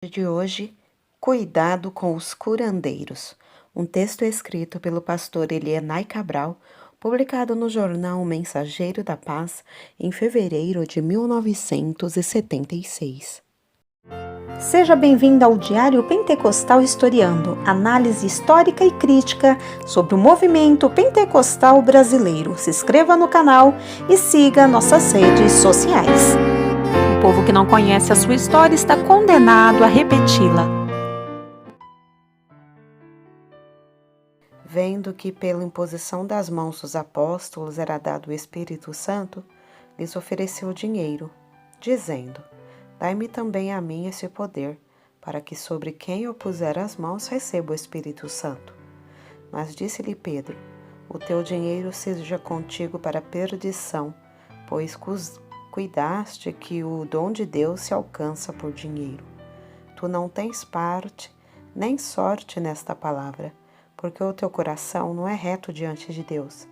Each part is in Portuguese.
De hoje, Cuidado com os curandeiros, um texto escrito pelo pastor Elienay Cabral, publicado no jornal Mensageiro da Paz em fevereiro de 1976. Seja bem-vindo ao Diário Pentecostal Historiando, análise histórica e crítica sobre o movimento pentecostal brasileiro. Se inscreva no canal e siga nossas redes sociais. O povo que não conhece a sua história está condenado a repeti-la. Vendo que pela imposição das mãos dos apóstolos era dado o Espírito Santo, lhes ofereceu dinheiro, dizendo: Dai-me também a mim esse poder, para que sobre quem eu puser as mãos receba o Espírito Santo. Mas disse-lhe Pedro: O teu dinheiro seja contigo para perdição, pois cuidaste que o dom de Deus se alcança por dinheiro. Tu não tens parte nem sorte nesta palavra, porque o teu coração não é reto diante de Deus.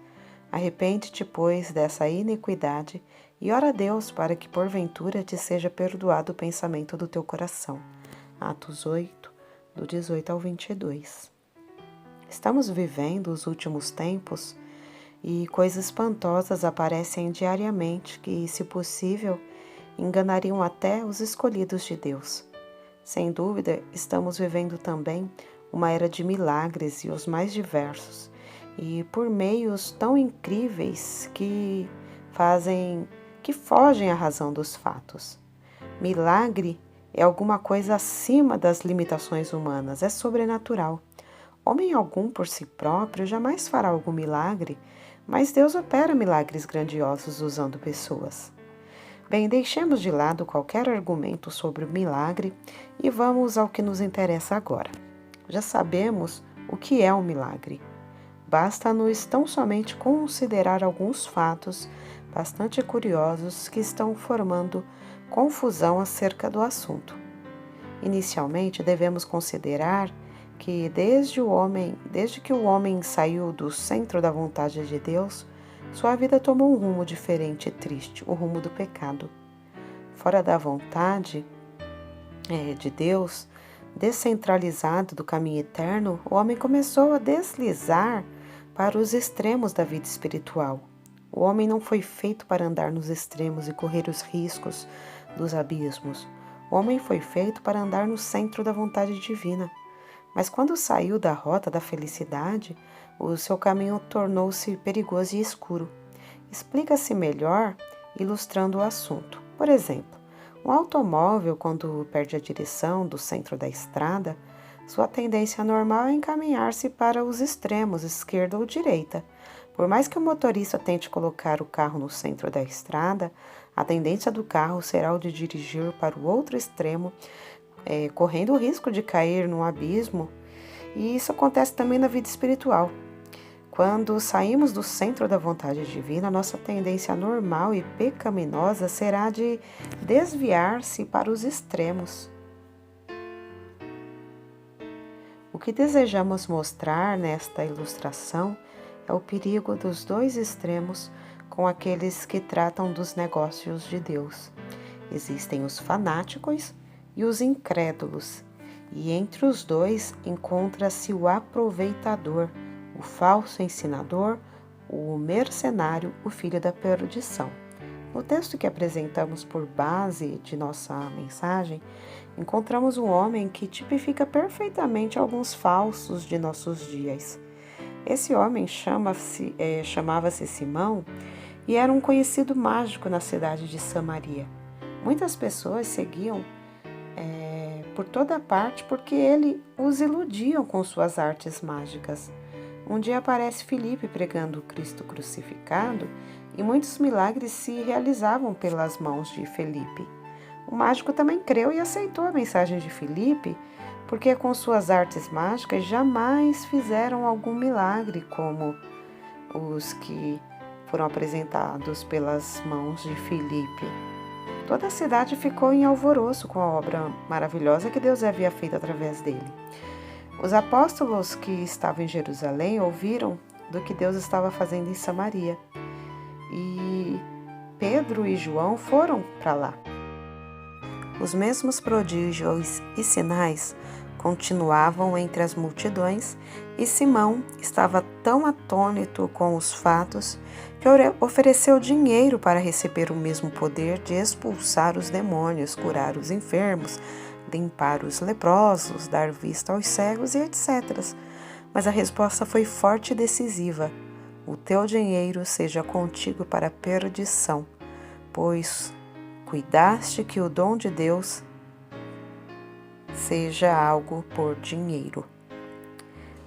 Arrepende-te, pois, dessa iniquidade e ora a Deus para que porventura te seja perdoado o pensamento do teu coração. Atos 8, do 18 ao 22. Estamos vivendo os últimos tempos e coisas espantosas aparecem diariamente que, se possível, enganariam até os escolhidos de Deus. Sem dúvida, estamos vivendo também uma era de milagres e os mais diversos, e por meios tão incríveis que fogem à razão dos fatos. Milagre é alguma coisa acima das limitações humanas, é sobrenatural. Homem algum por si próprio jamais fará algum milagre, mas Deus opera milagres grandiosos usando pessoas. Bem, deixemos de lado qualquer argumento sobre o milagre e vamos ao que nos interessa agora. Já sabemos o que é um milagre. Basta-nos tão somente considerar alguns fatos bastante curiosos que estão formando confusão acerca do assunto. Inicialmente, devemos considerar que desde que o homem saiu do centro da vontade de Deus, sua vida tomou um rumo diferente e triste, o rumo do pecado. Fora da vontade de Deus, descentralizado do caminho eterno, o homem começou a deslizar para os extremos da vida espiritual. O homem não foi feito para andar nos extremos e correr os riscos dos abismos. O homem foi feito para andar no centro da vontade divina. Mas quando saiu da rota da felicidade, o seu caminho tornou-se perigoso e escuro. Explica-se melhor ilustrando o assunto. Por exemplo, um automóvel, quando perde a direção do centro da estrada, sua tendência normal é encaminhar-se para os extremos, esquerda ou direita. Por mais que o motorista tente colocar o carro no centro da estrada, a tendência do carro será o de dirigir para o outro extremo, correndo o risco de cair num abismo, e isso acontece também na vida espiritual. Quando saímos do centro da vontade divina, nossa tendência normal e pecaminosa será de desviar-se para os extremos. O que desejamos mostrar nesta ilustração é o perigo dos dois extremos com aqueles que tratam dos negócios de Deus. Existem os fanáticos e os incrédulos, e entre os dois encontra-se o aproveitador, o falso ensinador, o mercenário, o filho da perdição. No texto que apresentamos por base de nossa mensagem, encontramos um homem que tipifica perfeitamente alguns falsos de nossos dias. Esse homem chamava-se Simão e era um conhecido mágico na cidade de Samaria. Muitas pessoas seguiam por toda parte porque ele os iludia com suas artes mágicas. Um dia aparece Filipe pregando o Cristo crucificado e muitos milagres se realizavam pelas mãos de Filipe. O mágico também creu e aceitou a mensagem de Filipe, porque com suas artes mágicas jamais fizeram algum milagre como os que foram apresentados pelas mãos de Filipe. Toda a cidade ficou em alvoroço com a obra maravilhosa que Deus havia feito através dele. Os apóstolos que estavam em Jerusalém ouviram do que Deus estava fazendo em Samaria. E Pedro e João foram para lá. Os mesmos prodígios e sinais continuavam entre as multidões, e Simão estava tão atônito com os fatos que ofereceu dinheiro para receber o mesmo poder de expulsar os demônios, curar os enfermos, limpar os leprosos, dar vista aos cegos e etc. Mas a resposta foi forte e decisiva: o teu dinheiro seja contigo para a perdição, pois cuidaste que o dom de Deus seja algo por dinheiro.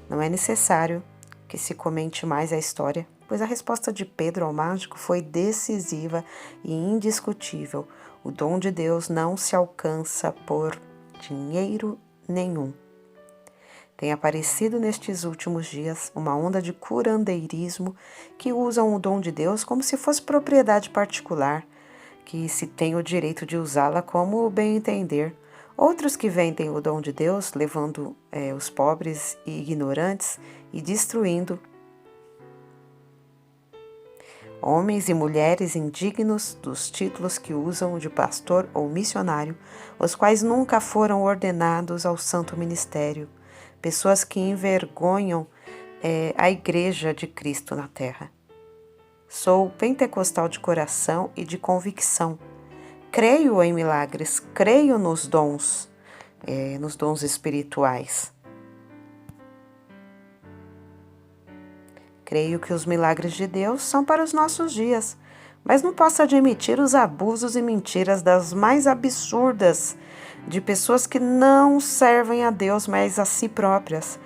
Não é necessário que se comente mais a história, pois a resposta de Pedro ao mágico foi decisiva e indiscutível. O dom de Deus não se alcança por dinheiro nenhum. Tem aparecido nestes últimos dias uma onda de curandeirismo que usam o dom de Deus como se fosse propriedade particular, que se tem o direito de usá-la como bem entender. Outros que vendem o dom de Deus, levando os pobres e ignorantes e destruindo homens e mulheres indignos dos títulos que usam de pastor ou missionário, os quais nunca foram ordenados ao santo ministério, pessoas que envergonham a Igreja de Cristo na terra. Sou pentecostal de coração e de convicção. Creio em milagres, creio nos dons espirituais. Creio que os milagres de Deus são para os nossos dias, mas não posso admitir os abusos e mentiras das mais absurdas de pessoas que não servem a Deus, mas a si próprias.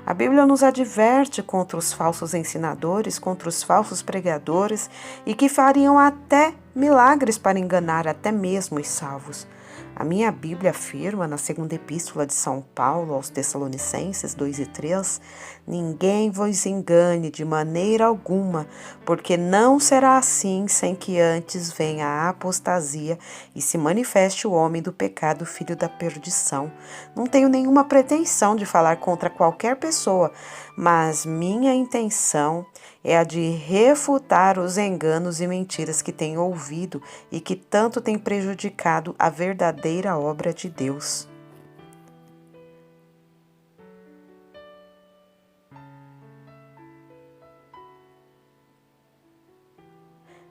A Bíblia nos adverte contra os falsos ensinadores, contra os falsos pregadores e que fariam até milagres para enganar até mesmo os salvos. A minha Bíblia afirma, na segunda epístola de São Paulo aos Tessalonicenses 2:3, ninguém vos engane de maneira alguma, porque não será assim sem que antes venha a apostasia e se manifeste o homem do pecado, filho da perdição. Não tenho nenhuma pretensão de falar contra qualquer pessoa, mas minha intenção é a de refutar os enganos e mentiras que tenho ouvido e que tanto têm prejudicado a verdadeira obra de Deus.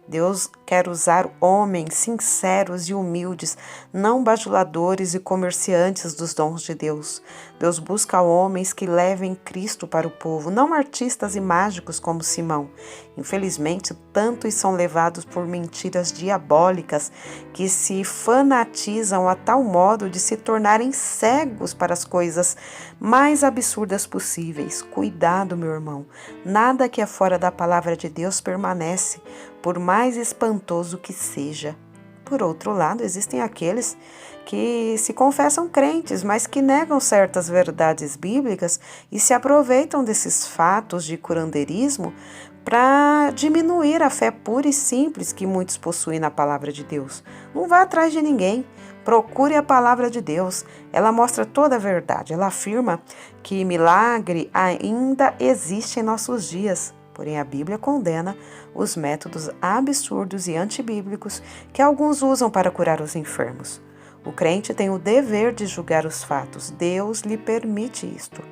Deus quer usar homens sinceros e humildes, não bajuladores e comerciantes dos dons de Deus. Deus busca homens que levem Cristo para o povo, não artistas e mágicos como Simão. Infelizmente, tantos são levados por mentiras diabólicas que se fanatizam a tal modo de se tornarem cegos para as coisas mais absurdas possíveis. Cuidado, meu irmão, nada que é fora da palavra de Deus permanece, por mais espantoso que seja. Por outro lado, existem aqueles que se confessam crentes, mas que negam certas verdades bíblicas e se aproveitam desses fatos de curandeirismo para diminuir a fé pura e simples que muitos possuem na palavra de Deus. Não vá atrás de ninguém. Procure a palavra de Deus. Ela mostra toda a verdade. Ela afirma que milagre ainda existe em nossos dias. Porém, a Bíblia condena os métodos absurdos e antibíblicos que alguns usam para curar os enfermos. O crente tem o dever de julgar os fatos. Deus lhe permite isto.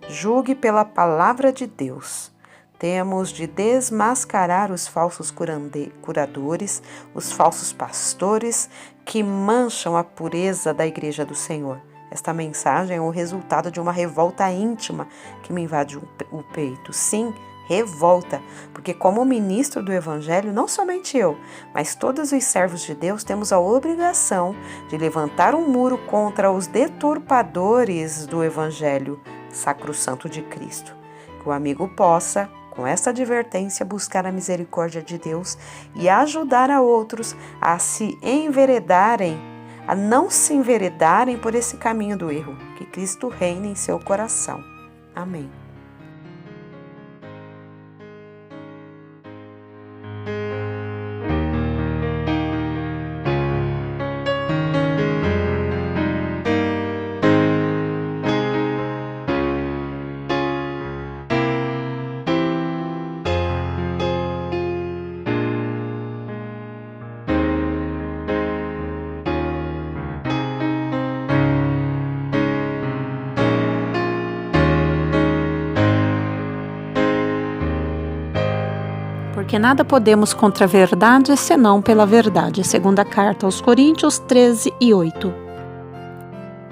Julgue pela palavra de Deus. Temos de desmascarar os falsos curadores, os falsos pastores que mancham a pureza da Igreja do Senhor. Esta mensagem é o resultado de uma revolta íntima que me invade o peito. Sim, revolta, porque como ministro do Evangelho, não somente eu, mas todos os servos de Deus temos a obrigação de levantar um muro contra os deturpadores do Evangelho sacrossanto de Cristo. Que o amigo possa, com esta advertência, buscar a misericórdia de Deus e ajudar a outros a não se enveredarem por esse caminho do erro. Que Cristo reine em seu coração. Amém. porque nada podemos contra a verdade, senão pela verdade. Segunda carta aos Coríntios 13:8.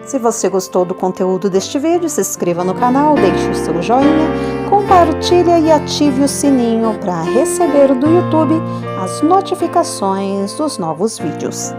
Se você gostou do conteúdo deste vídeo, se inscreva no canal, deixe o seu joinha, compartilhe e ative o sininho para receber do YouTube as notificações dos novos vídeos.